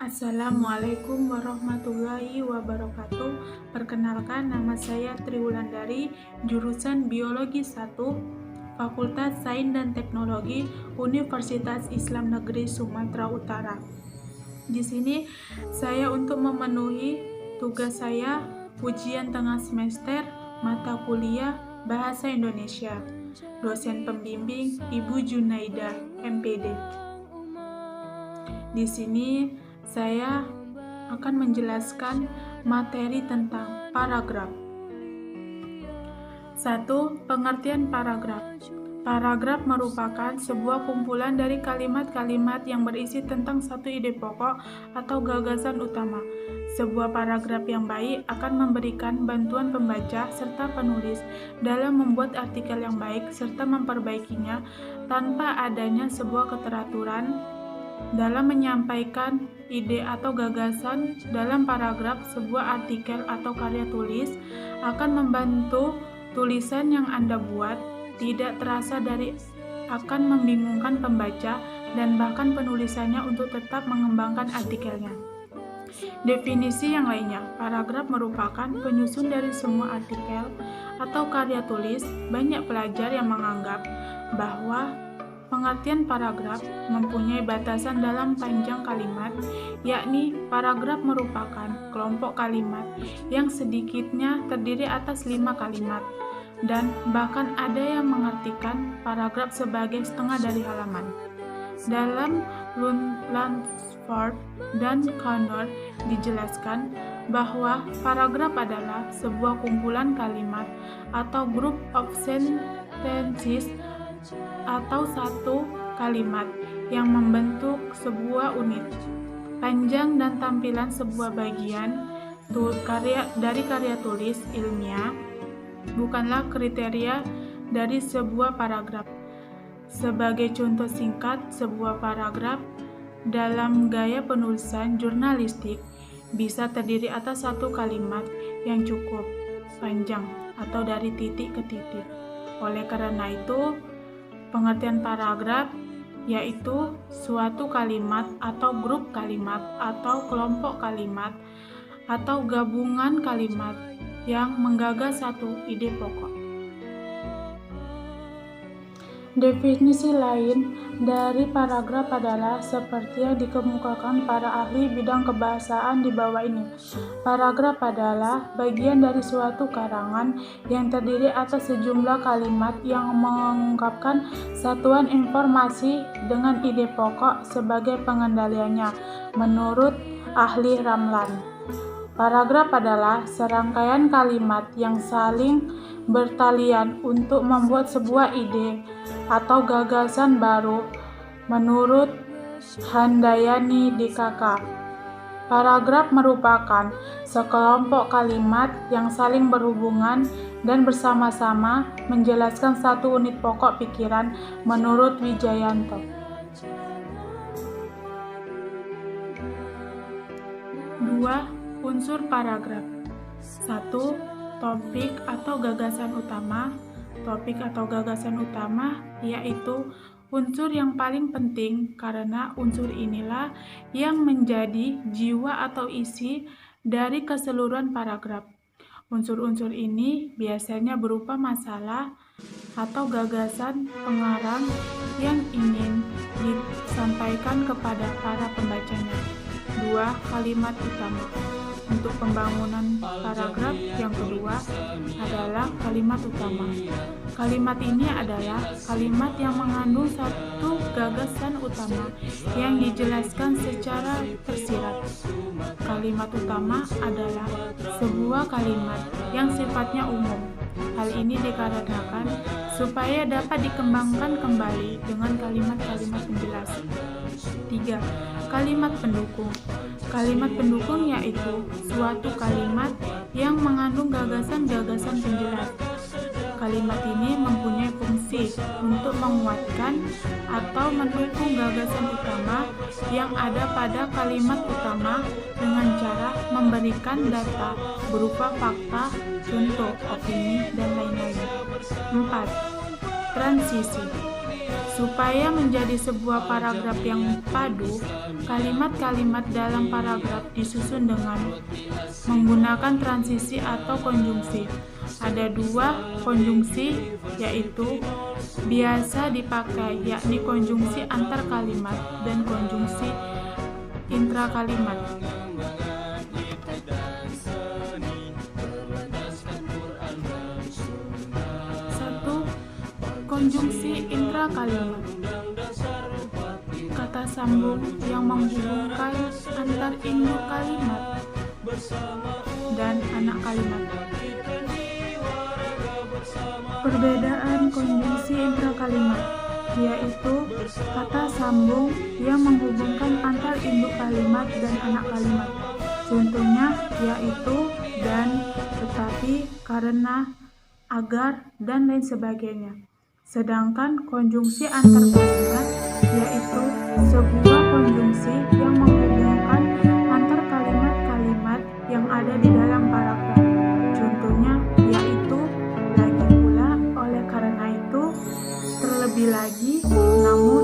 Assalamualaikum warahmatullahi wabarakatuh. Perkenalkan, nama saya Triwulandari, jurusan Biologi 1, Fakultas Sains dan Teknologi, Universitas Islam Negeri Sumatera Utara. Di sini saya untuk memenuhi tugas saya ujian tengah semester mata kuliah Bahasa Indonesia. Dosen pembimbing Ibu Junaida, MPD. Di sini saya akan menjelaskan materi tentang paragraf. 1. Pengertian paragraf. Paragraf merupakan sebuah kumpulan dari kalimat-kalimat yang berisi tentang satu ide pokok atau gagasan utama. Sebuah paragraf yang baik akan memberikan bantuan pembaca serta penulis dalam membuat artikel yang baik serta memperbaikinya tanpa adanya sebuah keteraturan dalam menyampaikan ide atau gagasan. Dalam paragraf, sebuah artikel atau karya tulis akan membantu tulisan yang Anda buat tidak terasa akan membingungkan pembaca dan bahkan penulisannya untuk tetap mengembangkan artikelnya. Definisi yang lainnya, paragraf merupakan penyusun dari semua artikel atau karya tulis. Banyak pelajar yang menganggap bahwa pengertian paragraf mempunyai batasan dalam panjang kalimat, yakni paragraf merupakan kelompok kalimat yang sedikitnya terdiri atas 5 kalimat, dan bahkan ada yang mengartikan paragraf sebagai setengah dari halaman. Dalam Lunsford dan Connor dijelaskan bahwa paragraf adalah sebuah kumpulan kalimat atau group of sentences atau satu kalimat yang membentuk sebuah unit. Panjang dan tampilan sebuah bagian dari karya tulis ilmiah bukanlah kriteria dari sebuah paragraf. Sebagai contoh singkat, sebuah paragraf dalam gaya penulisan jurnalistik bisa terdiri atas satu kalimat yang cukup panjang atau dari titik ke titik. Oleh karena itu, pengertian paragraf yaitu suatu kalimat atau grup kalimat atau kelompok kalimat atau gabungan kalimat yang menggagas satu ide pokok. Definisi lain dari paragraf adalah seperti yang dikemukakan para ahli bidang kebahasaan di bawah ini. Paragraf adalah bagian dari suatu karangan yang terdiri atas sejumlah kalimat yang mengungkapkan satuan informasi dengan ide pokok sebagai pengendaliannya. Menurut ahli Ramlan, paragraf adalah serangkaian kalimat yang saling bertalian untuk membuat sebuah ide atau gagasan baru. Menurut Handayani DKK, paragraf merupakan sekelompok kalimat yang saling berhubungan dan bersama-sama menjelaskan satu unit pokok pikiran. Menurut Wijayanto. 2. Unsur paragraf. 1. Topik atau gagasan utama. Topik atau gagasan utama yaitu unsur yang paling penting karena unsur inilah yang menjadi jiwa atau isi dari keseluruhan paragraf. Unsur-unsur ini biasanya berupa masalah atau gagasan pengarang yang ingin disampaikan kepada para pembacanya. 2. Kalimat utama. Untuk pembangunan paragraf yang kedua adalah kalimat utama. Kalimat ini adalah kalimat yang mengandung satu gagasan utama yang dijelaskan secara tersirat. Kalimat utama adalah sebuah kalimat yang sifatnya umum. Hal ini dikarenakan supaya dapat dikembangkan kembali dengan kalimat-kalimat penjelas. 3. Kalimat pendukung. Kalimat pendukung yaitu suatu kalimat yang mengandung gagasan-gagasan penjelas. Kalimat ini mempunyai fungsi untuk menguatkan atau mendukung gagasan utama yang ada pada kalimat utama dengan cara memberikan data berupa fakta, contoh, opini, dan lain-lain. 4. Transisi. Supaya menjadi sebuah paragraf yang padu, kalimat-kalimat dalam paragraf disusun dengan menggunakan transisi atau konjungsi. Ada dua konjungsi, yaitu biasa dipakai, yakni konjungsi antar kalimat dan konjungsi intrakalimat. Konjungsi intrakalimat, kata sambung yang menghubungkan antar induk kalimat dan anak kalimat. Perbedaan konjungsi intrakalimat, yaitu kata sambung yang menghubungkan antar induk kalimat dan anak kalimat. Contohnya yaitu dan, tetapi, karena, agar, dan lain sebagainya. Sedangkan konjungsi antar kalimat yaitu sebuah konjungsi yang menghubungkan antar kalimat-kalimat yang ada di dalam paragraf. Contohnya yaitu, lagi pula, oleh karena itu, terlebih lagi, namun,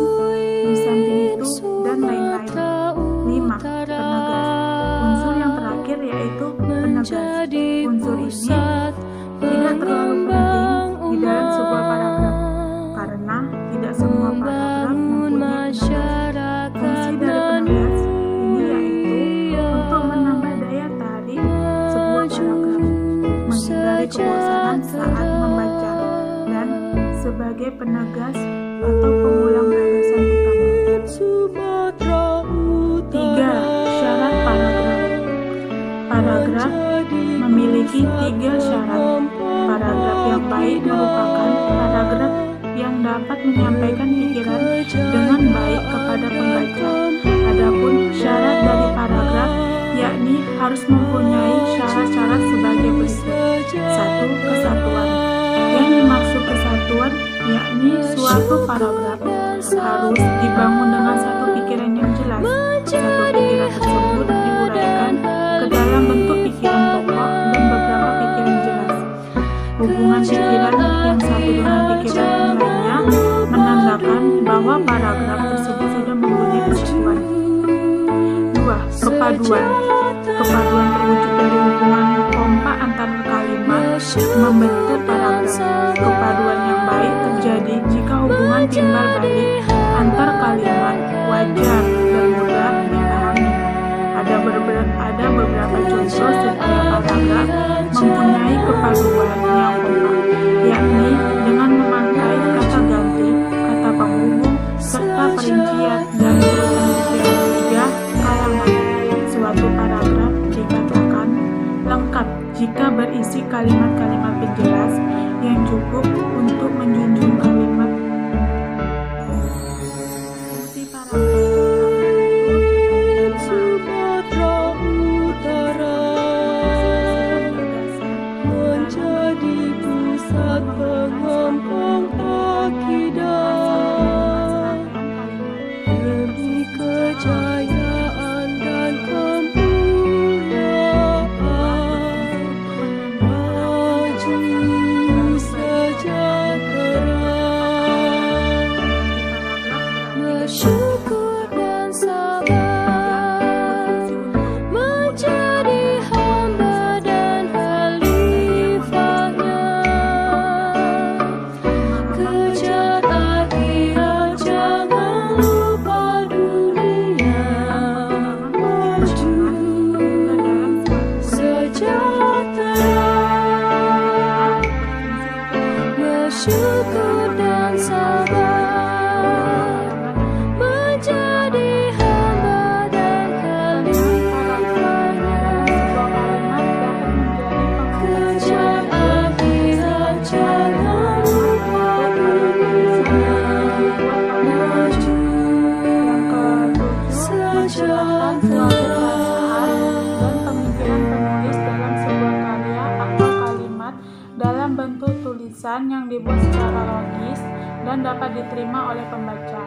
di samping itu, dan lain-lain. 5. Penegas. Unsur yang terakhir yaitu penegas. Unsur ini tidak terlalu penting di dalam sebuah paragraf, karena tidak semua paragraf mempunyai penegas. Fungsi dari penegas ini yaitu untuk menambah daya tarik sebuah paragraf, menghindari kebosanan saat membaca, dan sebagai penegas atau pengulang gagasan utama. 3. Syarat paragraf. Paragraf memiliki 3 syarat. Paragraf yang baik merupakan paragraf yang dapat menyampaikan pikiran dengan baik kepada pembaca. Adapun syarat dari paragraf yakni harus mempunyai syarat-syarat sebagai berikut. 1. Kesatuan. Yang dimaksud kesatuan yakni suatu paragraf harus dibangun dengan satu pikiran yang jelas. Satu pikiran tersebut diuraikan ke dalam bentuk pikiran pokok dan beberapa pikiran jelas. Hubungan pikiran yang satu dengan pikiran yang lainnya menandakan bahwa paragraf tersebut sudah mempunyai kesatuan. 2. Kepaduan. Kepaduan terwujud dari hubungan kompak antara kalimat membentuk paragraf. Kepaduan yang baik terjadi jika hubungan timbal balik antar kalimat wajar dan mudah dipahami. Ada beberapa contoh supaya paragraf mempunyai kepaduan yang kompak, yakni dengan memakai kata ganti, kata penghubung, serta perincian dan urutan detail. 3. Kalangan. Suatu paragraf dikatakan lengkap jika berisi kalimat-kalimat penjelas yang cukup untuk menjunjung kalimat. Fungsi paragraf menjadi pusat pengompong akidah demi kejayaan dan kemuliaan maju sejahtera. Bersyukur dan sabar menjadi hamba dan khalifahnya. Kejar akhirat, jangan lupa dunia. Maju sejahtera. Bersyukur dan sabar menjadi hamba dan khalifahnya. Kejar akhirat, jangan lupa dunia. Maju sejahtera. dan pemikiran penulis dalam sebuah karya atau kalimat dalam bentuk tulisan yang dibuat secara logis dan dapat diterima oleh pembaca.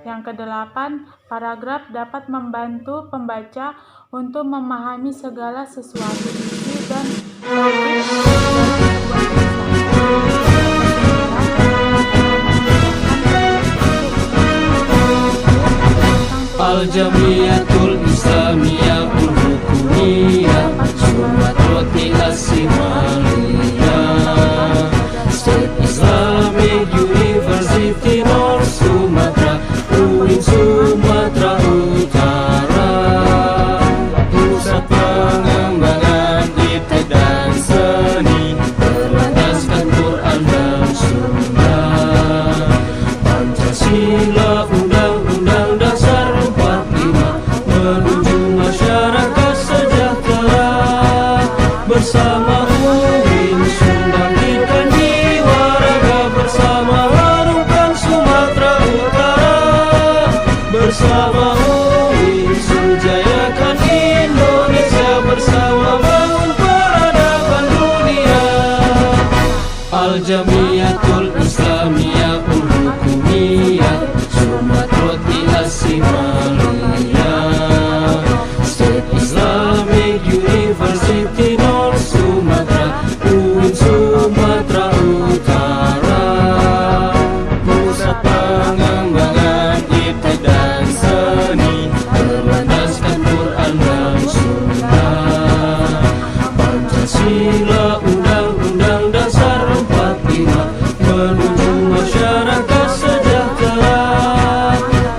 Yang kedelapan, paragraf dapat membantu pembaca untuk memahami segala sesuatu isi dan logik dari sebuah tulisan. Al-Jamiatul Islamiyah Ul-Hukumiyah Sumatroti As-Simaliyah State Islamic University North Sumatra UIN Sumatera Utara Pusat pengembangan iptek dan seni berlandaskan Quran dan Sunnah Pancasila Undang-Undang Dasar 45 menuju masyarakat sejahtera bersama UIN membangkitkan jiwa raga bersama harumkan Sumatera Utara bersama UIN sujayakan Indonesia bersama bangun peradaban dunia Al-Jamiatul Islamiyah Ul-Hukumiyah Sumatroti As-Simaliyah State Islamic University North Sumatra UIN Sumatera Utara Pusat pengembangan iptek dan seni berlandaskan Quran dan Sunnah Pancasila Undang-Undang Dasar 45 menuju masyarakat sejahtera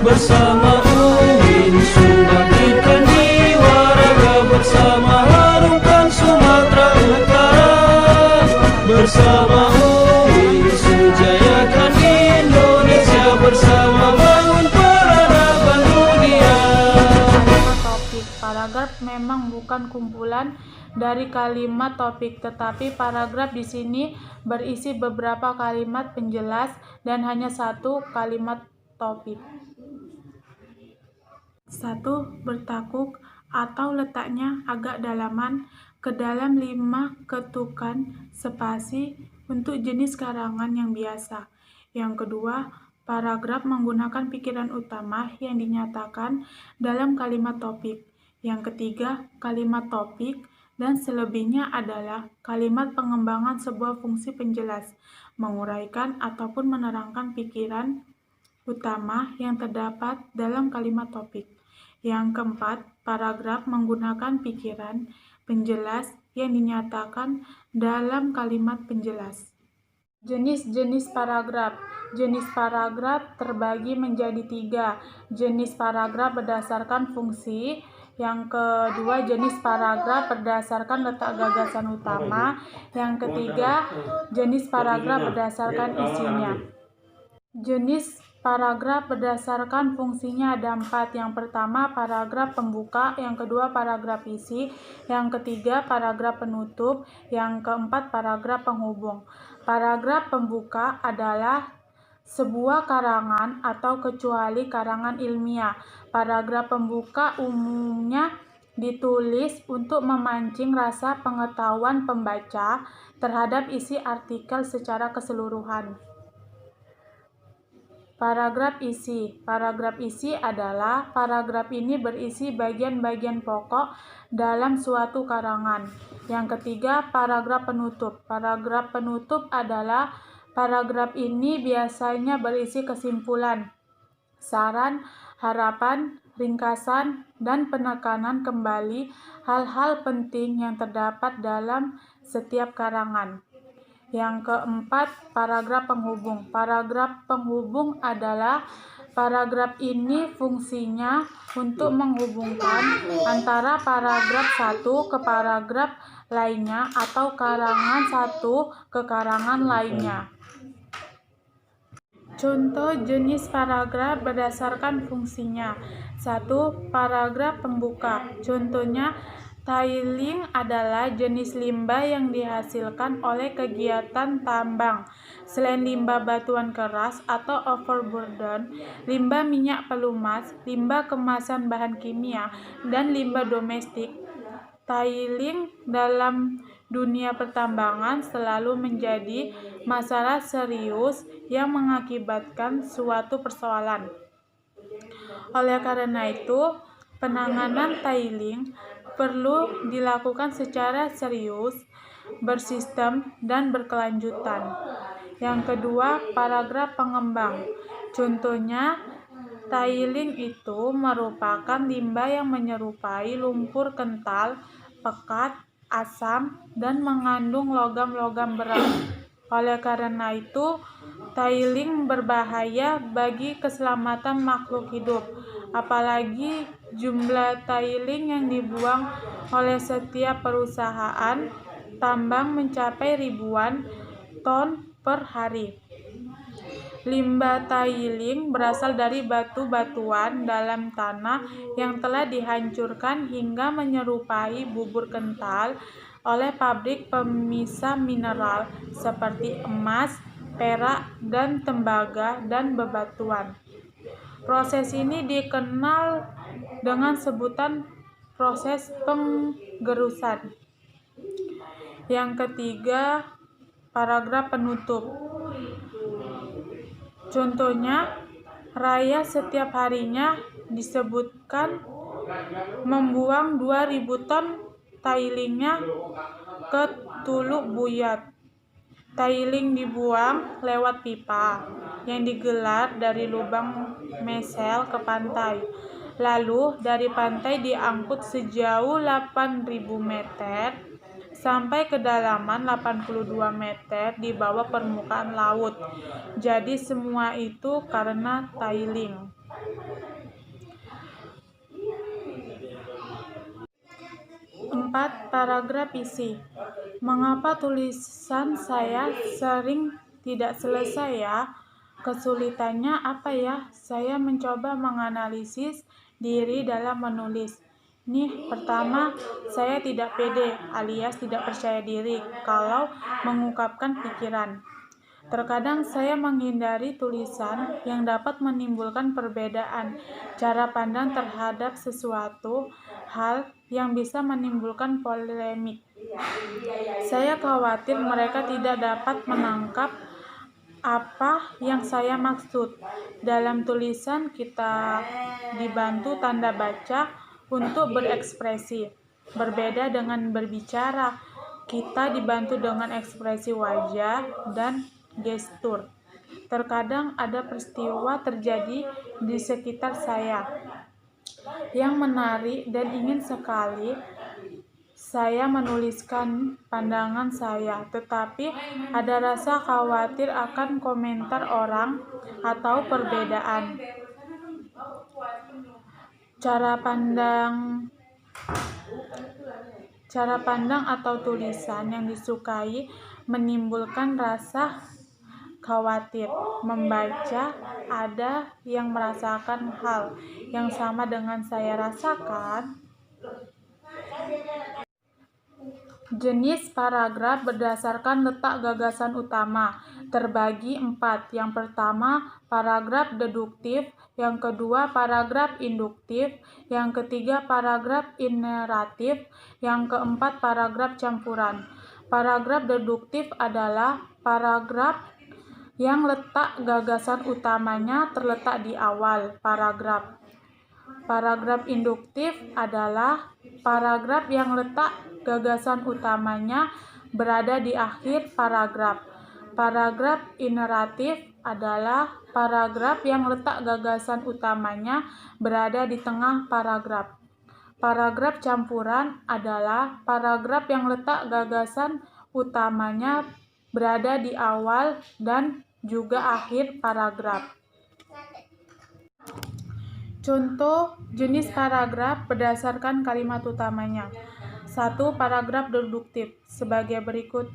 bersama UIN membangkitkan jiwa raga bersama harumkan Sumatera Utara bersama UIN sujayakan Indonesia bersama bangun peradaban dunia. Topik paragraf memang bukan kumpulan dari kalimat topik, tetapi paragraf di sini berisi beberapa kalimat penjelas dan hanya satu kalimat topik. 1. Bertakuk atau letaknya agak dalaman ke dalam 5 ketukan spasi untuk jenis karangan yang biasa. Yang kedua, paragraf menggunakan pikiran utama yang dinyatakan dalam kalimat topik. Yang ketiga, kalimat topik dan selebihnya adalah kalimat pengembangan sebuah fungsi penjelas, menguraikan ataupun menerangkan pikiran utama yang terdapat dalam kalimat topik. Yang keempat, paragraf menggunakan pikiran penjelas yang dinyatakan dalam kalimat penjelas. Jenis-jenis paragraf. Jenis paragraf terbagi menjadi 3. Jenis paragraf berdasarkan fungsi. Yang kedua, jenis paragraf berdasarkan letak gagasan utama. Yang ketiga, jenis paragraf berdasarkan isinya. Jenis paragraf berdasarkan fungsinya ada 4. Yang pertama, paragraf pembuka. Yang kedua, paragraf isi. Yang ketiga, paragraf penutup. Yang keempat, paragraf penghubung. Paragraf pembuka adalah sebuah karangan atau kecuali karangan ilmiah. Paragraf pembuka umumnya ditulis untuk memancing rasa pengetahuan pembaca terhadap isi artikel secara keseluruhan. Paragraf isi. Paragraf isi adalah paragraf ini berisi bagian-bagian pokok dalam suatu karangan. Yang ketiga, paragraf penutup. Paragraf penutup adalah paragraf ini biasanya berisi kesimpulan, saran, harapan, ringkasan, dan penekanan kembali hal-hal penting yang terdapat dalam setiap karangan. Yang keempat, paragraf penghubung. Paragraf penghubung adalah paragraf ini fungsinya untuk menghubungkan antara paragraf satu ke paragraf lainnya atau karangan satu ke karangan lainnya. Contoh jenis paragraf berdasarkan fungsinya. 1. Paragraf pembuka. Contohnya, tiling adalah jenis limbah yang dihasilkan oleh kegiatan tambang. Selain limbah batuan keras atau overburden, limbah minyak pelumas, limbah kemasan bahan kimia, dan limbah domestik, tiling dalam dunia pertambangan selalu menjadi masalah serius yang mengakibatkan suatu persoalan. Oleh karena itu, penanganan tiling perlu dilakukan secara serius, bersistem, dan berkelanjutan. Yang kedua, paragraf pengembang. Contohnya, Tiling itu merupakan limbah yang menyerupai lumpur kental, pekat, asam, dan mengandung logam-logam berat. Oleh karena itu, tiling berbahaya bagi keselamatan makhluk hidup. Apalagi jumlah tiling yang dibuang oleh setiap perusahaan tambang mencapai ribuan ton per hari. Limbah tiling berasal dari batu-batuan dalam tanah yang telah dihancurkan hingga menyerupai bubur kental oleh pabrik pemisah mineral seperti emas, perak, dan tembaga dan bebatuan. Proses ini dikenal dengan sebutan proses penggerusan. Yang ketiga, paragraf penutup. Contohnya, Raya setiap harinya disebutkan membuang 2.000 ton tailingnya ke Tuluk Buyat. Tailing dibuang lewat pipa yang digelar dari lubang mesel ke pantai. Lalu dari pantai diangkut sejauh 8.000 meter sampai kedalaman 82 meter di bawah permukaan laut. Jadi semua itu karena tiling. 4. Paragraf isi. Mengapa tulisan saya sering tidak selesai ya? Kesulitannya apa ya? Saya mencoba menganalisis diri dalam menulis. Nih, pertama, saya tidak pede alias tidak percaya diri kalau mengungkapkan pikiran. Terkadang saya menghindari tulisan yang dapat menimbulkan perbedaan cara pandang terhadap sesuatu hal yang bisa menimbulkan polemik. Saya khawatir mereka tidak dapat menangkap apa yang saya maksud. Dalam tulisan kita dibantu tanda baca untuk berekspresi. Berbeda dengan berbicara, kita dibantu dengan ekspresi wajah dan gestur. Terkadang ada peristiwa terjadi di sekitar saya yang menarik dan ingin sekali saya menuliskan pandangan saya, tetapi ada rasa khawatir akan komentar orang atau perbedaan cara pandang atau tulisan yang disukai menimbulkan rasa khawatir membaca. Ada yang merasakan hal yang sama dengan saya rasakan. Jenis paragraf berdasarkan letak gagasan utama terbagi 4. Yang pertama, paragraf deduktif. Yang kedua, paragraf induktif. Yang ketiga, paragraf ineratif. Yang keempat, paragraf campuran. Paragraf deduktif adalah paragraf yang letak gagasan utamanya terletak di awal paragraf. Paragraf induktif adalah paragraf yang letak gagasan utamanya berada di akhir paragraf. Paragraf ineratif adalah paragraf yang letak gagasan utamanya berada di tengah paragraf. Paragraf campuran adalah paragraf yang letak gagasan utamanya berada di awal dan juga akhir paragraf. Contoh jenis paragraf berdasarkan kalimat utamanya. 1. Paragraf deduktif sebagai berikut.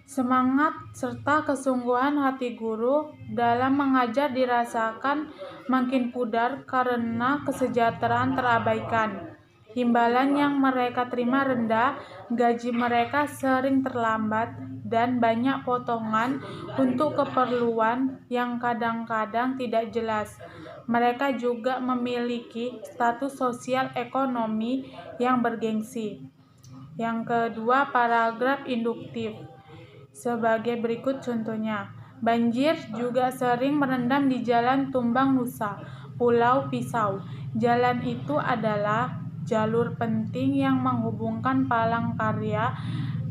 Semangat serta kesungguhan hati guru dalam mengajar dirasakan makin pudar karena kesejahteraan terabaikan. Imbalan yang mereka terima rendah, gaji mereka sering terlambat, dan banyak potongan untuk keperluan yang kadang-kadang tidak jelas. Mereka juga memiliki status sosial ekonomi yang bergengsi. Yang kedua, paragraf induktif. Sebagai berikut contohnya. Banjir juga sering merendam di Jalan Tumbang Nusa, Pulau Pisau. Jalan itu adalah jalur penting yang menghubungkan Palangkaraya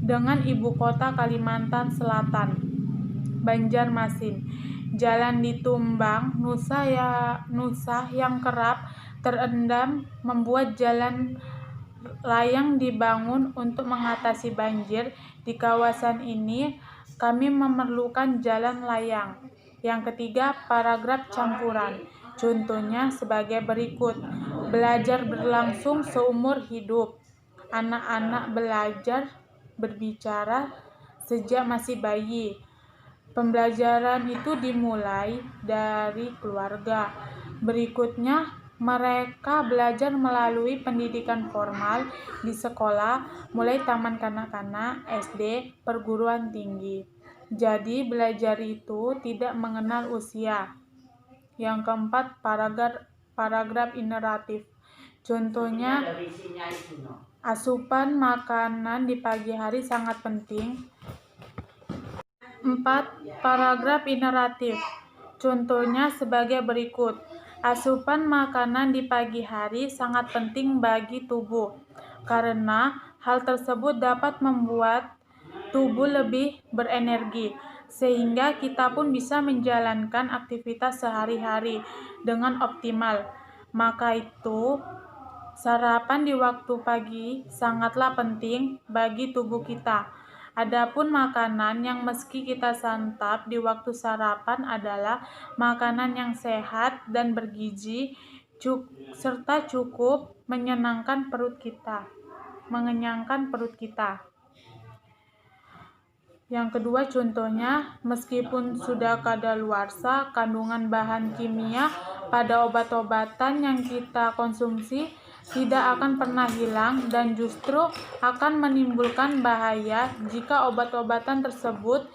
dengan ibu kota Kalimantan Selatan, Banjarmasin. Jalan ditumbang, nusa yang kerap terendam membuat jalan layang dibangun untuk mengatasi banjir. Di kawasan ini, kami memerlukan jalan layang. Yang ketiga, paragraf campuran. Contohnya sebagai berikut. Belajar berlangsung seumur hidup. Anak-anak belajar berbicara sejak masih bayi. Pembelajaran itu dimulai dari keluarga. Berikutnya, mereka belajar melalui pendidikan formal di sekolah, mulai taman kanak-kanak, SD, perguruan tinggi. Jadi, belajar itu tidak mengenal usia. Yang keempat, paragraf ineratif. Contohnya, asupan makanan di pagi hari sangat penting. 4. Paragraf ineratif. Contohnya sebagai berikut. Asupan makanan di pagi hari sangat penting bagi tubuh, karena hal tersebut dapat membuat tubuh lebih berenergi, sehingga kita pun bisa menjalankan aktivitas sehari-hari dengan optimal. Maka itu, sarapan di waktu pagi sangatlah penting bagi tubuh kita. Adapun makanan yang meski kita santap di waktu sarapan adalah makanan yang sehat dan bergizi, serta cukup mengenyangkan perut kita. Yang kedua, contohnya, meskipun sudah kadaluarsa, kandungan bahan kimia pada obat-obatan yang kita konsumsi tidak akan pernah hilang dan justru akan menimbulkan bahaya jika obat-obatan tersebut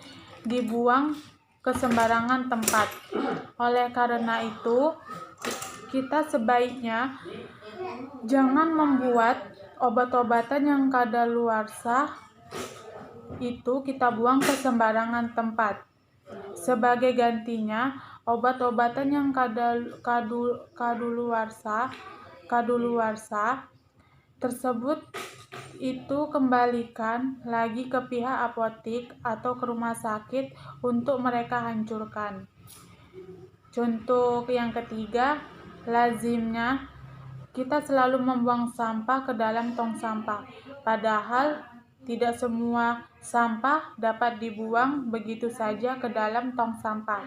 dibuang ke sembarangan tempat. Oleh karena itu, kita sebaiknya jangan membuat obat-obatan yang kadaluarsa itu kita buang ke sembarangan tempat. Sebagai gantinya, obat-obatan yang kadaluarsa tersebut itu kembalikan lagi ke pihak apotik atau ke rumah sakit untuk mereka hancurkan. Contoh yang ketiga, lazimnya kita selalu membuang sampah ke dalam tong sampah, padahal tidak semua sampah dapat dibuang begitu saja ke dalam tong sampah.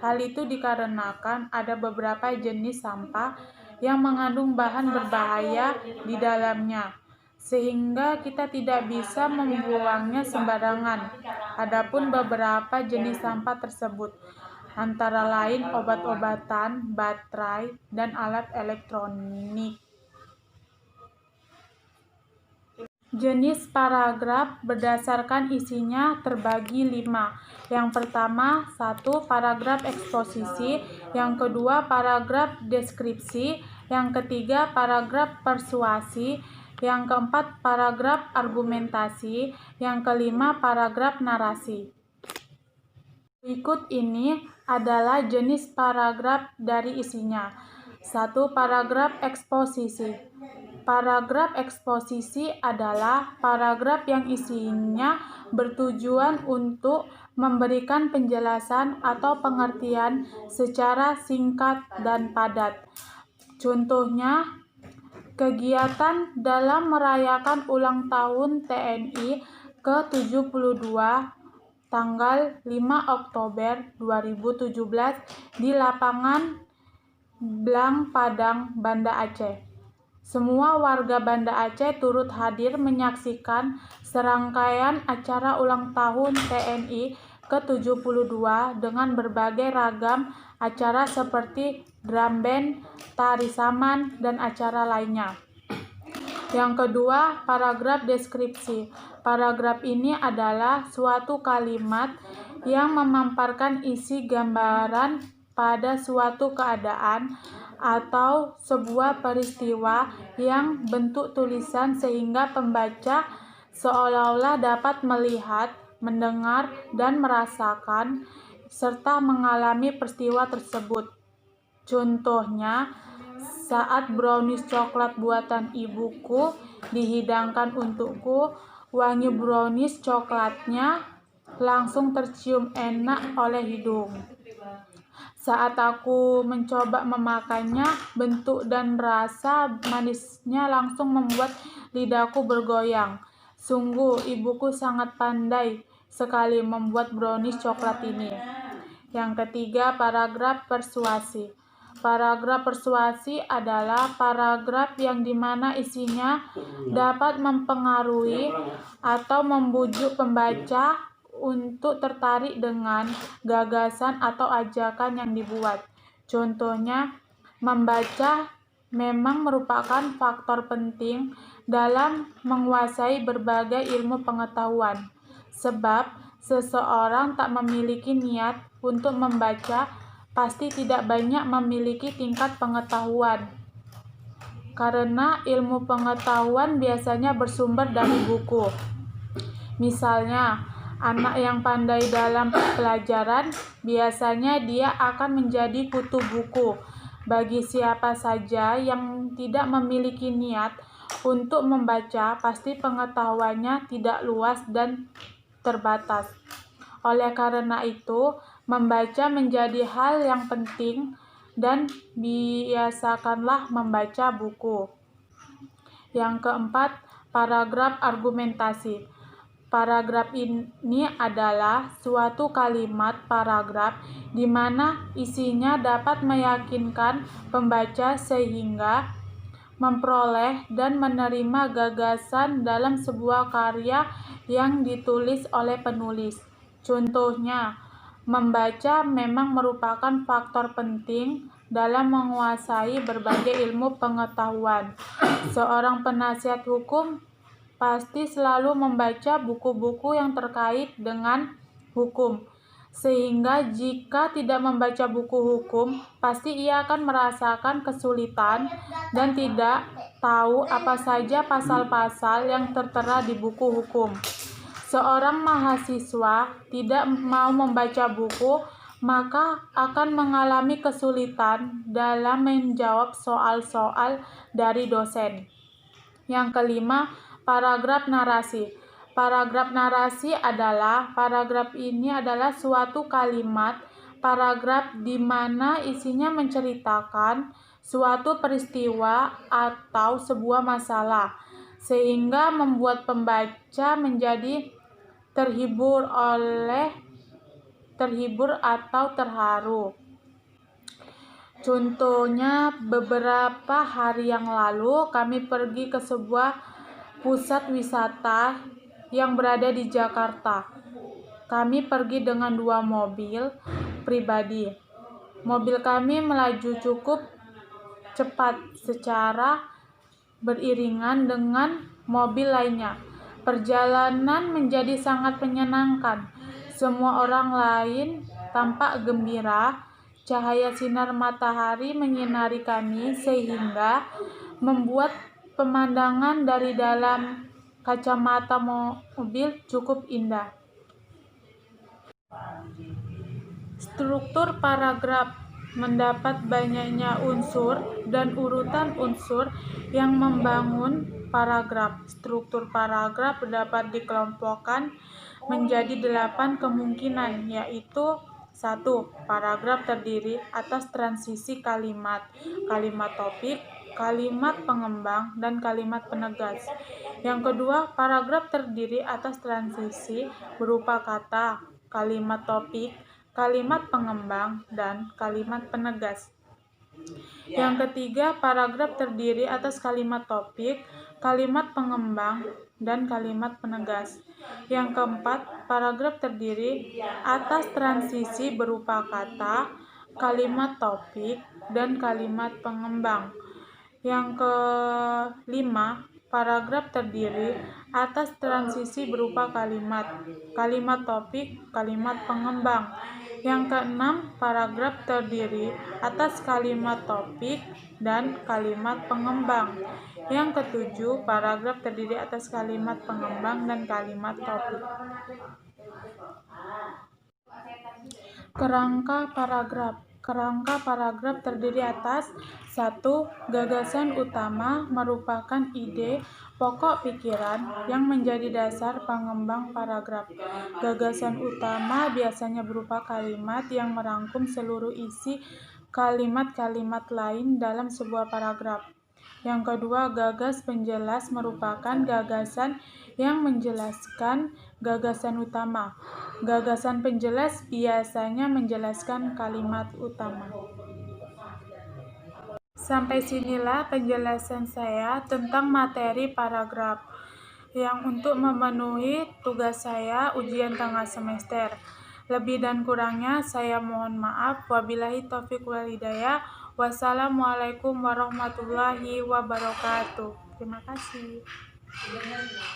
Hal itu dikarenakan ada beberapa jenis sampah yang mengandung bahan berbahaya di dalamnya, sehingga kita tidak bisa membuangnya sembarangan. Adapun beberapa jenis sampah tersebut antara lain obat-obatan, baterai, dan alat elektronik. Jenis paragraf berdasarkan isinya terbagi 5. Yang pertama, 1. Paragraf eksposisi. Yang kedua, paragraf deskripsi. Yang ketiga, paragraf persuasi. Yang keempat, paragraf argumentasi. Yang kelima, paragraf narasi. Berikut ini adalah jenis paragraf dari isinya. 1. Paragraf eksposisi. Paragraf eksposisi adalah paragraf yang isinya bertujuan untuk memberikan penjelasan atau pengertian secara singkat dan padat. Contohnya, kegiatan dalam merayakan ulang tahun TNI ke-72 tanggal 5 Oktober 2017 di lapangan Blang Padang, Banda Aceh. Semua warga Banda Aceh turut hadir menyaksikan serangkaian acara ulang tahun TNI ke-72 dengan berbagai ragam acara seperti drum band, tari saman, dan acara lainnya. Yang kedua, paragraf deskripsi. Paragraf ini adalah suatu kalimat yang memaparkan isi gambaran pada suatu keadaan atau sebuah peristiwa yang bentuk tulisan sehingga pembaca seolah-olah dapat melihat, mendengar, dan merasakan serta mengalami peristiwa tersebut. Contohnya, saat brownies coklat buatan ibuku dihidangkan untukku, wangi brownies coklatnya langsung tercium enak oleh hidung. Saat aku mencoba memakannya, bentuk dan rasa manisnya langsung membuat lidahku bergoyang. Sungguh, ibuku sangat pandai sekali membuat brownies coklat ini. Yang ketiga, paragraf persuasi. Paragraf persuasi adalah paragraf yang dimana isinya dapat mempengaruhi atau membujuk pembaca untuk tertarik dengan gagasan atau ajakan yang dibuat. Contohnya, membaca memang merupakan faktor penting dalam menguasai berbagai ilmu pengetahuan, sebab seseorang tak memiliki niat untuk membaca pasti tidak banyak memiliki tingkat pengetahuan, karena ilmu pengetahuan biasanya bersumber dari buku. Misalnya, anak yang pandai dalam pelajaran, biasanya dia akan menjadi kutu buku. Bagi siapa saja yang tidak memiliki niat untuk membaca, pasti pengetahuannya tidak luas dan terbatas. Oleh karena itu, membaca menjadi hal yang penting dan biasakanlah membaca buku. Yang keempat, paragraf argumentasi. Paragraf ini adalah suatu kalimat paragraf di mana isinya dapat meyakinkan pembaca sehingga memperoleh dan menerima gagasan dalam sebuah karya yang ditulis oleh penulis. Contohnya, membaca memang merupakan faktor penting dalam menguasai berbagai ilmu pengetahuan. Seorang penasihat hukum pasti selalu membaca buku-buku yang terkait dengan hukum, sehingga jika tidak membaca buku hukum, pasti ia akan merasakan kesulitan dan tidak tahu apa saja pasal-pasal yang tertera di buku hukum. Seorang mahasiswa tidak mau membaca buku, maka akan mengalami kesulitan dalam menjawab soal-soal dari dosen. Yang kelima, paragraf narasi. Paragraf narasi adalah paragraf ini adalah suatu kalimat paragraf di mana isinya menceritakan suatu peristiwa atau sebuah masalah, sehingga membuat pembaca menjadi terhibur atau terharu. Contohnya, beberapa hari yang lalu kami pergi ke sebuah pusat wisata yang berada di Jakarta. Kami pergi dengan 2 mobil pribadi. Mobil kami melaju cukup cepat secara beriringan dengan mobil lainnya. Perjalanan menjadi sangat menyenangkan. Semua orang lain tampak gembira. Cahaya sinar matahari menyinari kami sehingga membuat pemandangan dari dalam kacamata mobil cukup indah. Struktur paragraf mendapat banyaknya unsur dan urutan unsur yang membangun paragraf. Struktur paragraf dapat dikelompokkan menjadi 8 kemungkinan, yaitu 1. Paragraf terdiri atas transisi kalimat, kalimat topik, kalimat pengembang, dan kalimat penegas. Yang kedua, paragraf terdiri atas transisi berupa kata, kalimat topik, kalimat pengembang, dan kalimat penegas. Yang ketiga, paragraf terdiri atas kalimat topik, kalimat pengembang, dan kalimat penegas. Yang keempat, paragraf terdiri atas transisi berupa kata, kalimat topik, dan kalimat pengembang. Yang kelima, paragraf terdiri atas transisi berupa kalimat, kalimat topik, kalimat pengembang. Yang keenam, paragraf terdiri atas kalimat topik dan kalimat pengembang. Yang ketujuh, paragraf terdiri atas kalimat pengembang dan kalimat topik. Kerangka paragraf. Kerangka paragraf terdiri atas 1. Gagasan utama merupakan ide, pokok pikiran yang menjadi dasar pengembang paragraf. Gagasan utama biasanya berupa kalimat yang merangkum seluruh isi kalimat-kalimat lain dalam sebuah paragraf. Yang kedua, gagas penjelas merupakan gagasan yang menjelaskan gagasan utama. Gagasan penjelas biasanya menjelaskan kalimat utama. Sampai sinilah penjelasan saya tentang materi paragraf yang untuk memenuhi tugas saya ujian tengah semester. Lebih dan kurangnya saya mohon maaf. Wabillahi taufiq wal hidayah. Wassalamualaikum warahmatullahi wabarakatuh. Terima kasih.